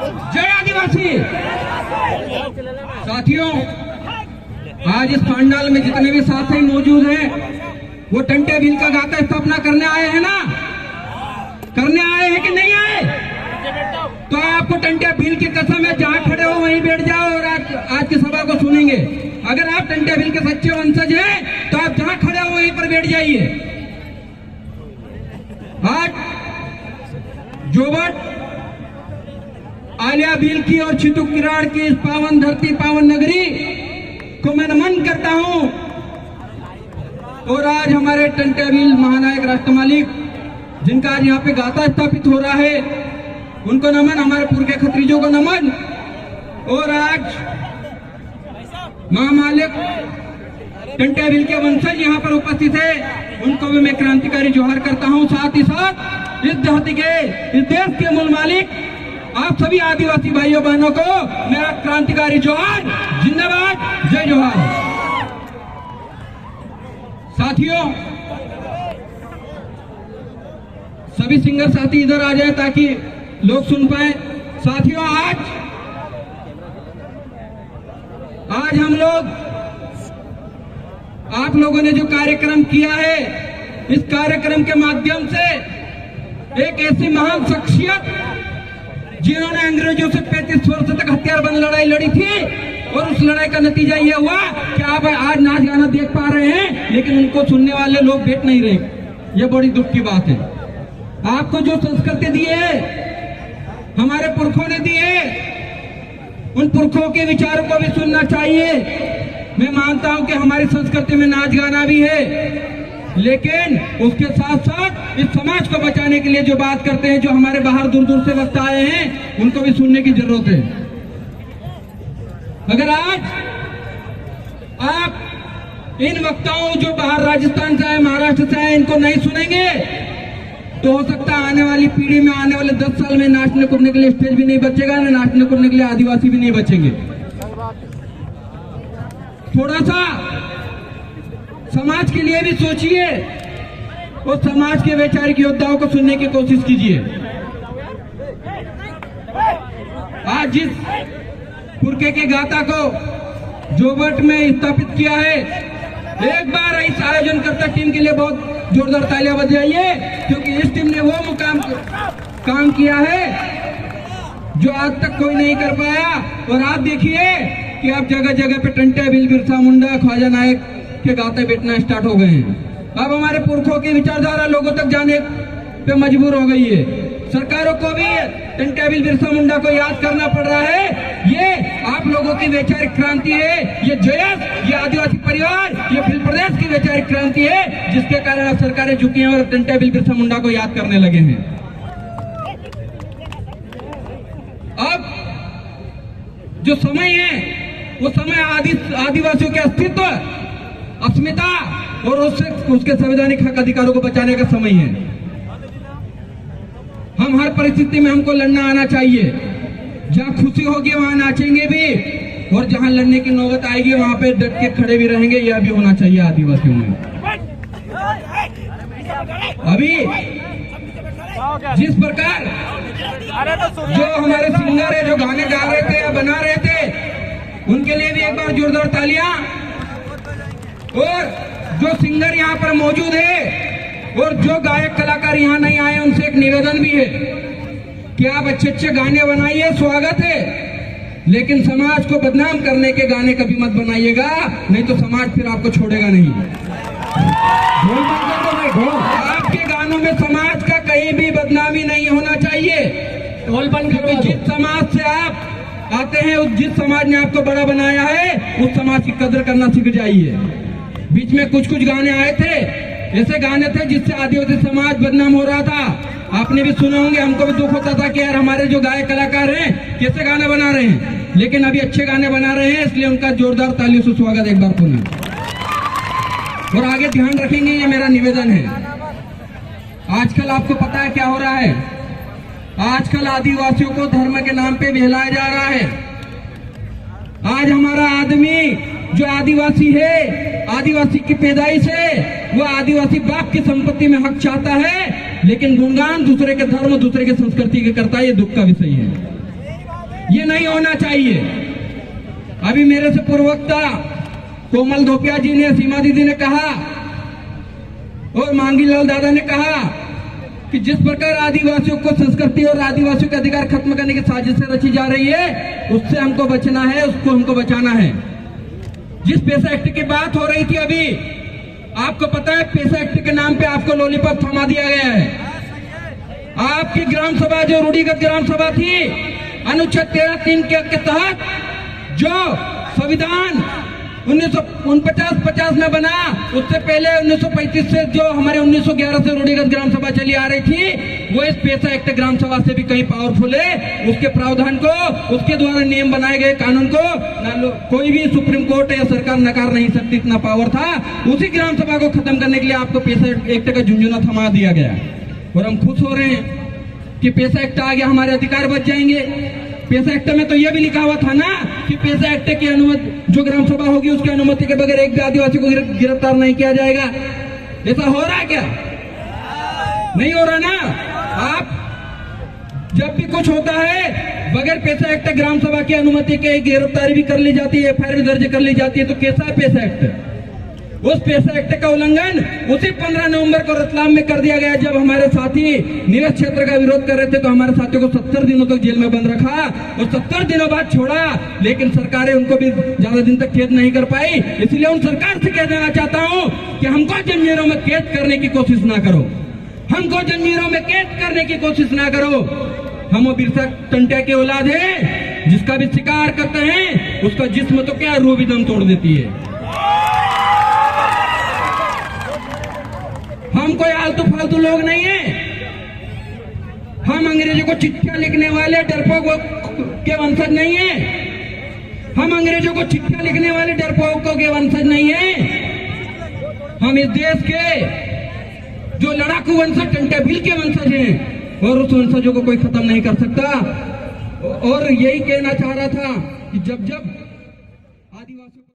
जय आदिवासी। साथियों, आज इस पंडाल में जितने भी साथी मौजूद हैं वो टंटे बिल का गाता स्थापना करने आए हैं ना? करने आए हैं कि नहीं आए? तो आपको टंटे बिल की कसम है, जहां खड़े हो वहीं बैठ जाओ और आज की सभा को सुनेंगे। अगर आप टंटे बिल के सच्चे वंशज हैं तो आप जहां खड़े हो वहीं पर बैठ जाइए। आज जोबट आलिया भील की और छितु किराड़ की इस पावन धरती, पावन नगरी को मैं नमन करता हूं। और आज हमारे टंटे बिल महानायक राष्ट्र मालिक जिनका आज यहाँ पे गाथा स्थापित हो रहा है, उनको नमन, हमारे पुरखे खत्रीजों को नमन। और आज महामालिक टंटे बिल के वंशज यहाँ पर उपस्थित है, उनको भी मैं क्रांतिकारी जोहार करता हूँ। साथ ही साथ इस धरती के, इस देश के मूल मालिक आप सभी आदिवासी भाइयों बहनों को मेरा क्रांतिकारी जोहार, जिंदाबाद, जय जोहार। साथियों, सभी सिंगर साथी इधर आ जाए ताकि लोग सुन पाए। साथियों, आज हम लोग, आप लोगों ने जो कार्यक्रम किया है, इस कार्यक्रम के माध्यम से एक ऐसी महान शख्सियत जिन्होंने अंग्रेजों से 35 वर्ष तक हथियारबंद लड़ाई लड़ी थी, और उस लड़ाई का नतीजा ये हुआ कि आप आज नाच गाना देख पा रहे हैं, लेकिन उनको सुनने वाले लोग बैठ नहीं रहे। ये बड़ी दुख की बात है। आपको जो संस्कृति दी है, हमारे पुरखों ने दी है, उन पुरखों के विचारों को भी सुनना चाहिए। मैं मानता हूं कि हमारी संस्कृति में नाच गाना भी है, लेकिन उसके साथ साथ इस समाज को बचाने के लिए जो बात करते हैं, जो हमारे बाहर दूर दूर से वक्त आए हैं, उनको भी सुनने की जरूरत है। अगर आज आप इन वक्ताओं जो बाहर राजस्थान से आए, महाराष्ट्र से आए, इनको नहीं सुनेंगे तो हो सकता है आने वाली पीढ़ी में, आने वाले 10 साल में नाचने कूदने के लिए स्टेज भी नहीं बचेगा, ना नाचने कूदने के लिए आदिवासी भी नहीं बचेंगे। थोड़ा सा समाज के लिए भी सोचिए और समाज के वैचारिक योद्धाओं को सुनने की कोशिश कीजिए। आज जिस पुरखे के गाथा को जोबट में स्थापित किया है, एक बार इस आयोजनकर्ता टीम के लिए बहुत जोरदार तालियां बजाइए, क्योंकि इस टीम ने वो मुकाम काम किया है जो आज तक कोई नहीं कर पाया। और आप देखिए कि आप जगह जगह पे टंटे बिल, बिरसा मुंडा, ख्वाजा नायक के गाते बैठना स्टार्ट हो गए हैं। अब हमारे पुरखों की विचारधारा लोगों तक जाने पे मजबूर हो गई है। सरकारों को भी टंटे बिल, बिरसा मुंडा को याद करना पड़ रहा है। ये आप लोगों की वैचारिक क्रांति है, ये जयस, ये आदिवासी परिवार, ये भील प्रदेश की वैचारिक क्रांति है, जिसके कारण अब सरकारें झुकी हैं और टंटे बिल, बिरसा मुंडा को याद करने लगे हैं। अब जो समय है, वो समय आदिवासियों के अस्तित्व, अस्मिता और उसके संवैधानिक हक अधिकारों को बचाने का समय है। हम हर परिस्थिति में, हमको लड़ना आना चाहिए। जहाँ खुशी होगी वहां नाचेंगे भी, और जहां लड़ने की नौबत आएगी वहां पे डट के खड़े भी रहेंगे। यह भी होना चाहिए आदिवासियों में। अभी जिस प्रकार जो हमारे सिंगर है, जो गाने गा रहे थे या बना रहे थे, उनके लिए भी एक बार जोरदार तालियां। और जो सिंगर यहाँ पर मौजूद है और जो गायक कलाकार यहाँ नहीं आए, उनसे एक निवेदन भी है कि आप अच्छे अच्छे गाने बनाइए, स्वागत है, लेकिन समाज को बदनाम करने के गाने कभी मत बनाइएगा, नहीं तो समाज फिर आपको छोड़ेगा नहीं। आपके गानों में समाज का कहीं भी बदनामी नहीं होना चाहिए। क्योंकि जिस समाज से आप आते हैं, जिस समाज ने आपको बड़ा बनाया है, उस समाज की कदर करना सीख जाइए। बीच में कुछ गाने आए थे, ऐसे गाने थे जिससे आदिवासी समाज बदनाम हो रहा था। आपने भी सुने होंगे, हमको भी दुख होता था कि यार हमारे जो गायक कलाकार हैं कैसे गाने बना रहे हैं, लेकिन अभी अच्छे गाने बना रहे हैं, इसलिए उनका जोरदार तालियों से स्वागत एक बार पुनः। और आगे ध्यान रखेंगे, ये मेरा निवेदन है। आजकल आपको पता है क्या हो रहा है? आजकल आदिवासियों को धर्म के नाम पे बहलाया जा रहा है। आज हमारा आदमी जो आदिवासी है, आदिवासी की पैदाइश है, वो आदिवासी बाप की संपत्ति में हक चाहता है, लेकिन गुणगान दूसरे के धर्म, दूसरे के संस्कृति के करता है। ये दुख का विषय है। ये नहीं होना चाहिए। अभी मेरे से पूर्ववक्ता कोमल धोपिया जी ने, सीमा दीदी ने कहा और मांगी लाल दादा ने कहा कि जिस प्रकार आदिवासियों को संस्कृति और आदिवासियों के अधिकार खत्म करने की साजिश रची जा रही है, उससे हमको बचना है, उसको हमको बचाना है। जिस पेसा एक्ट की बात हो रही थी अभी, आपको पता है पेसा एक्ट के नाम पे आपको लॉलीपॉप थमा दिया गया है। आपकी ग्राम सभा जो रूढ़िगत ग्राम सभा थी, अनुच्छेद 13(3) के तहत जो संविधान 1949-50 में बना, उससे पहले 1935 से जो हमारे 1911 से रूढ़िगत ग्राम सभा चली आ रही थी, वो इस पेसा एक्ट ग्राम सभा से भी कहीं पावरफुल है। उसके प्रावधान को, उसके द्वारा नियम बनाए गए कानून को कोई भी सुप्रीम कोर्ट या सरकार नकार नहीं सकती, इतना पावर था। उसी ग्राम सभा को खत्म करने के लिए आपको पेसा एक्ट का झुंझुना थमा दिया गया और हम खुश हो रहे हैं कि पेसा एक्ट आ गया, हमारे अधिकार बच जाएंगे। पेसा एक्ट में तो यह भी लिखा हुआ था ना कि पेसा एक्ट की अनुमति, जो ग्राम सभा होगी उसकी अनुमति के बगैर एक भी आदिवासी को गिरफ्तार नहीं किया जाएगा। ऐसा हो रहा है क्या? नहीं हो रहा ना। आप जब भी कुछ होता है बगैर पेसा एक्ट ग्राम सभा की अनुमति के गिरफ्तारी भी कर ली जाती है, एफआईआर भी दर्ज कर ली जाती है। तो कैसा है पेसा एक्ट? उस पेसा एक्ट का उल्लंघन उसी 15 नवंबर को रतलाम में कर दिया गया, जब हमारे साथी नीरज क्षेत्र का विरोध कर रहे थे तो हमारे साथियों को 70 दिनों तक जेल में बंद रखा और 70 दिनों बाद छोड़ा। लेकिन सरकारें उनको भी ज्यादा दिन तक कैद नहीं कर पाई। इसलिए उन सरकार से कह देना चाहता हूं कि हमको जंजीरों में कैद करने की कोशिश ना करो, हमको जंजीरों में कैद करने की कोशिश ना करो। हम बिरसा टंटिया के औलाद है, जिसका भी शिकार करते हैं उसका जिस्म तो क्या रूह भी दम तोड़ देती है। हम कोई आलतू फालतू लोग नहीं है। हम अंग्रेजों को चिट्ठियां लिखने वाले डरपोक के वंशज नहीं है। हम अंग्रेजों को चिट्ठियां लिखने वाले डरपोकों के वंशज नहीं है। हम इस देश के जो लड़ाकू वंशज टंटिया भील के वंशज हैं और उस वंशजों को कोई खत्म नहीं कर सकता। और यही कहना चाह रहा था कि जब